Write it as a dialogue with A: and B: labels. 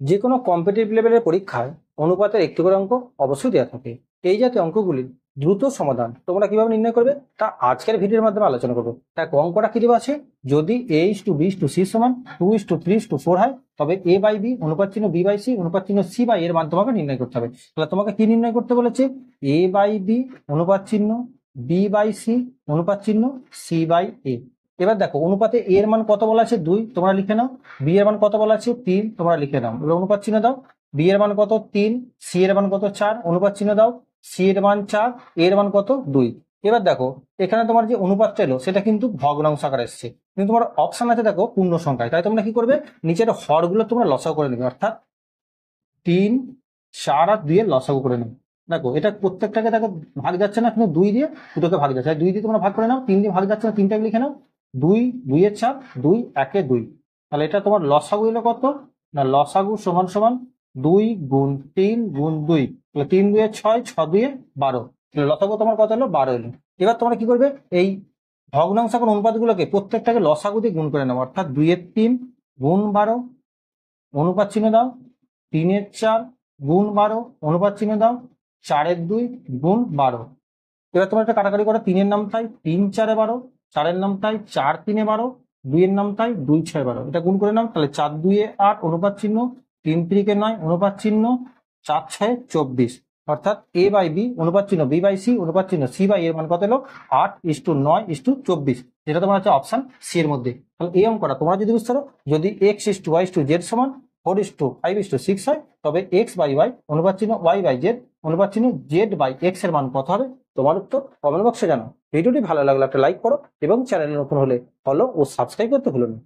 A: যে কোনো কম্পিটিটিভ লেভেলের পরীক্ষায় অনুপাতের একটি করে অঙ্ক অবশ্যই দেওয়া থাকে। এই জাতীয় অঙ্কগুলির দ্রুত সমাধান তোমরা কিভাবে নির্ণয় করবে তা আজকের ভিডিওর মাধ্যমে আলোচনা করবো। তাই অঙ্কটা কি দেওয়া আছে, যদি a:b:c সমান 2:3:4 হয়, তবে a বাই বি অনুপাত চিহ্ন b বাই সি অনুপাত চিহ্ন c বাই এর মান তোমাকে নির্ণয় করতে হবে। তাহলে তোমাকে কি নির্ণয় করতে বলেছে, a বাই বি অনুপাত চিহ্ন b বাই সি অনুপাত চিহ্ন c বাই এ। এবার দেখো অনুপাতে a এর মান কত বলা আছে 2, তোমরা লিখে নাও। b এর মান কত বলা আছে 3, তোমরা লিখে নাও। এবার অনুপাত চিহ্ন দাও, b এর মান কত 3, c এর মান কত 4, অনুপাত চিহ্ন দাও, c এর মান 4, a এর মান কত 2। এবার দেখো এখানে তোমার যে অনুপাতটা এলো সেটা কিন্তু ভগ্নাংশ আকারে এসছে, কিন্তু তোমার অপশন আছে দেখো পূর্ণ সংখ্যায়। তাই তোমরা কি করবে, নিচের হরগুলো তোমরা লসাগু করে নেবে, অর্থাৎ 3, 4 আর 2 এর লসাগু করে নেবে। দেখো এটা প্রত্যেকটাকে দেখো ভাগ যাচ্ছে না, কিন্তু 2 দিয়ে দুটোকে ভাগ যাচ্ছে, 2 দিয়ে তোমরা ভাগ করে নাও, 3 দিয়ে ভাগ যাচ্ছে না, 3টাকে লিখে নাও। 2, 2 এর 4, 2, 1 এ 2। তাহলে এটা তোমার লসাগু এলো কত না, লসাগু সমান সমান 2 গুণ 3 গুণ 2, তাহলে 3 2 এ 6, 6 2 এ 12। লসাগু তোমার কত এলো 12 এলো। এবার তোমরা কি করবে, এই ভগ্নাংশ এখন অনুপাতগুলোকে প্রত্যেকটাকে লসাগু দিয়ে গুণ করে নেবো, অর্থাৎ 2 এর 3 গুণ 12 অনুপাত চিহ্ন দাও, 3 এর 4 গুণ 12 অনুপাত চিহ্ন দাও, 4 এর 2 গুণ 12। এবার তোমরা একটা কাটাকাটি করো, 3 এর নাম তাই 3 4 এ 12, 4 এর নাম তাই 4 3 এ 12, 2 এর নাম তাই 2 6 12। এটা গুণ করে নাও, তাহলে 4 2 এ 8 অনুপাত চিহ্ন, 3 3 কে 9 অনুপাত চিহ্ন, 4 6 24। অর্থাৎ a বাই বি অনুপাত চিহ্ন b বাই সি অনুপাত চিহ্ন c বাই এর মান কত এলো 8:9:24, যেটা তোমার আছে অপশন সি এর মধ্যে। তাহলে এই অঙ্কটা তোমরা যদি বুঝতে পারো, যদি x:y:z সমান 4:5:6 হয়, তবে x বাই y অনুপাত চিহ্ন y বাই z অনুপাত চিহ্ন z বাই x এর মান কত হবে, তোমার উত্তর কমেন্ট বক্সে জানাও। ভিডিওটি ভালো লাগলে একটা লাইক করো এবং চ্যানেলে নতুন হলে ফলো ও সাবস্ক্রাইব করতে ভুলো না।